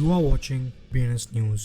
You are watching BNS News.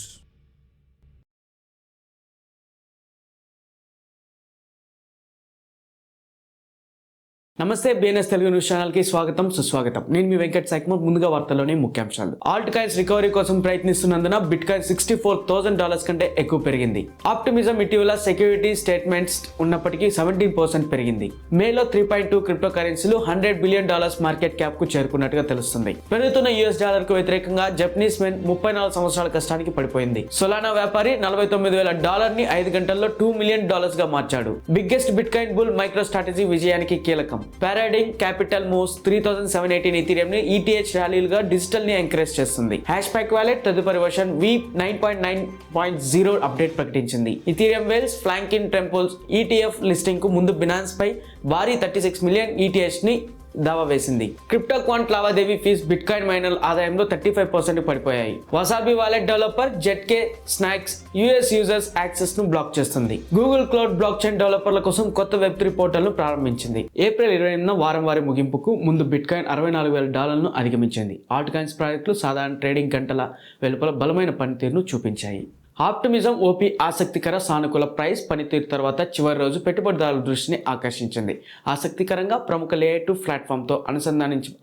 నమస్తే BNS Telugu news channel కి స్వాగతం సుస్వాగతం. నేను మీ వెంకట్ సైక్మో. ముందుగా వార్తల్లోని ముఖ్యాంశాలు. ఆల్ట్ కాయిన్స్ రికవరీ కోసం ప్రయత్నిస్తున్నందున బిట్ కాయిన్ $64,000 కంటే ఎక్కువ పెరిగింది. ఆప్టిమిజం ఇటీవల సెక్యూరిటీ స్టేట్మెంట్స్ ఉన్నప్పటికీ 17% పెరిగింది. మేలో 3.2 క్రిప్టో కరెన్సీలు $100 బిలియన్ మార్కెట్ క్యాప్ కు చేరుకున్నట్టుగా తెలుస్తుంది. పెరుగుతున్న యుఎస్ డాలర్ కు వ్యతిరేకంగా జపనీస్ మెన్ 34 సంవత్సరాల కష్టానికి పడిపోయింది. సొలానా వ్యాపారి $49,000 ని 5 గంటల్లో $2 మిలియన్ గా మార్చాడు. Biggest bitcoin bull MicroStrategy విజయానికి కీలకం. పారాడిగ్ క్యాపిటల్ మూవ్స్ 3718 ఈథీరియం ని ETH ర్యాలీలుగా డిజిటల్ ని ఎంకరేజ్ చేస్తుంది. హ్యాష్ ట్యాగ్ వాలెట్ తదుపరి వర్షన్ V9.9.0 అప్డేట్ ప్రకటించింది. Ethereum whales Franklin Templeton ETF listing కు ముందు బినాన్స్ పై భారీ 36 మిలియన్ ETH ని దావా వేసింది. క్రిప్టో క్వాంట్ లావాదేవీ ఫీజ్ బిట్ కాయిన్ మైనర్ల ఆదాయంలో 35% పడిపోయాయి. Wasabi wallet developer zkSNACKs US users access ను బ్లాక్ చేస్తుంది. గూగుల్ క్లౌడ్ బ్లాక్ చైన్ డెవలపర్ల కోసం కొత్త వెబ్3 పోర్టల్ ను ప్రారంభించింది. ఏప్రిల్ 28న వారం వారి ముగింపుకు ముందు బిట్ కాయిన్ $64,000 అధిగమించింది. ఆల్ట్ కాయిన్స్ ప్రాజెక్టులు సాధారణ ట్రేడింగ్ గంటల వెలుపల బలమైన పనితీరును చూపించాయి. ఆప్టిమిజం ఓపీ ఆసక్తికర సానుకూల ప్రైస్ పనితీరు తర్వాత చివరి రోజు పెట్టుబడిదారుల దృష్టిని ఆకర్షించింది. ఆసక్తికరంగా ప్రముఖ లేయర్ 2 ప్లాట్ఫామ్తో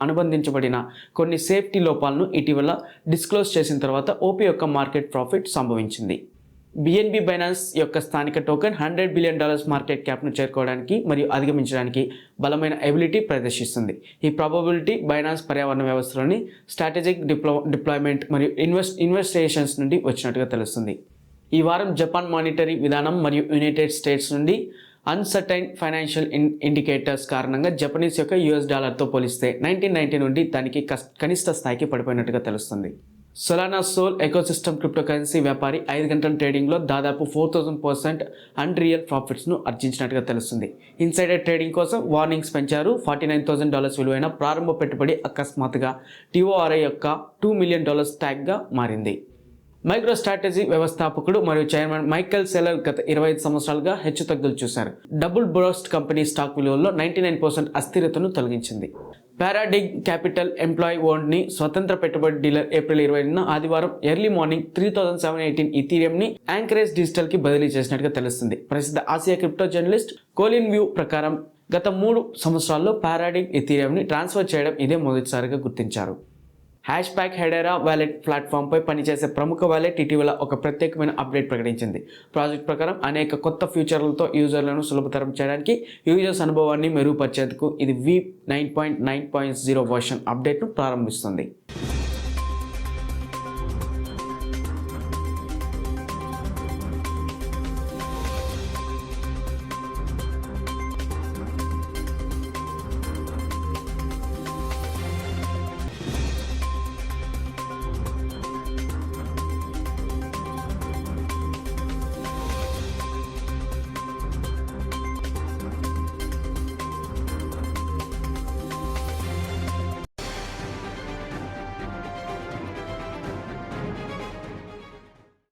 అనుబంధించబడిన కొన్ని సేఫ్టీ లోపాలను ఇటీవల డిస్క్లోజ్ చేసిన తర్వాత ఓపీ యొక్క మార్కెట్ ప్రాఫిట్ సంభవించింది. BNB బైనాన్స్ యొక్క స్థానిక టోకెన్ $100 బిలియన్ మార్కెట్ క్యాప్ను చేరుకోవడానికి మరియు అధిగమించడానికి బలమైన ఎబిలిటీ ప్రదర్శిస్తుంది. ఈ ప్రాబబిలిటీ బైనాన్స్ పర్యావరణ వ్యవస్థలోని స్ట్రాటజిక్ డిప్లాయ్మెంట్ మరియు ఇన్వెస్టిగేషన్స్ నుండి వచ్చినట్టుగా తెలుస్తుంది. ఈ వారం జపాన్ మానిటరీ విధానం మరియు యునైటెడ్ స్టేట్స్ నుండి అన్సర్టైన్ ఫైనాన్షియల్ ఇండికేటర్స్ కారణంగా జపనీస్ యొక్క US డాలర్తో పోలిస్తే 1990 నుండి దానికి కనిష్ట స్థాయికి పడిపోయినట్టుగా తెలుస్తుంది. Solana SOL ecosystem crypto currency వ్యాపారి 5 గంటల ట్రేడింగ్లో దాదాపు 4000% అన్రియల్ ప్రాఫిట్స్ను ఆర్జించినట్టుగా తెలుస్తుంది. ఇన్సైడర్ ట్రేడింగ్ కోసం వార్నింగ్స్ పెంచారు. $49,000 విలువైన ప్రారంభ పెట్టుబడి అకస్మాత్తుగా TORI యొక్క $2 మిలియన్ ట్యాగ్గా మారింది. మైక్రో స్ట్రాటజీ వ్యవస్థాపకుడు మరియు చైర్మన్ మైకెల్ సెల్లర్ గత 25 సంవత్సరాలుగా హెచ్చుతగ్గులు చూశారు. డబుల్ బర్స్ట్ కంపెనీ స్టాక్ విలువల్లో 99% అస్థిరతను తొలగించింది. పారాడిగ్ క్యాపిటల్ ఎంప్లాయీ ఓన్డ్ ని స్వతంత్ర పెట్టుబడి డీలర్ ఏప్రిల్ 20న ఆదివారం ఎర్లీ మార్నింగ్ 3718 ఈథీరియం ని యాంకరేజ్ డిజిటల్ కి బదిలీ చేసినట్టుగా తెలుస్తుంది. ప్రసిద్ధ Asia crypto journalist Colin Wu ప్రకారం గత 3 సంవత్సరాల్లో పారాడిగ్ ఈథీరియం ని ట్రాన్స్ఫర్ చేయడం ఇదే మొదటిసారిగా గుర్తించారు. హ్యాష్ ట్యాగ్ హెడెరా వాలెట్ ప్లాట్ఫామ్పై పనిచేసే ప్రముఖ వాలెట్ ఇటీవల ఒక ప్రత్యేకమైన అప్డేట్ ప్రకటించింది. ప్రాజెక్ట్ ప్రకారం అనేక కొత్త ఫీచర్లతో యూజర్లను సులభతరం చేయడానికి యూజర్స్ అనుభవాన్ని మెరుగుపరిచేందుకు ఇది V9.9.0 వర్షన్ అప్డేట్ను ప్రారంభిస్తుంది.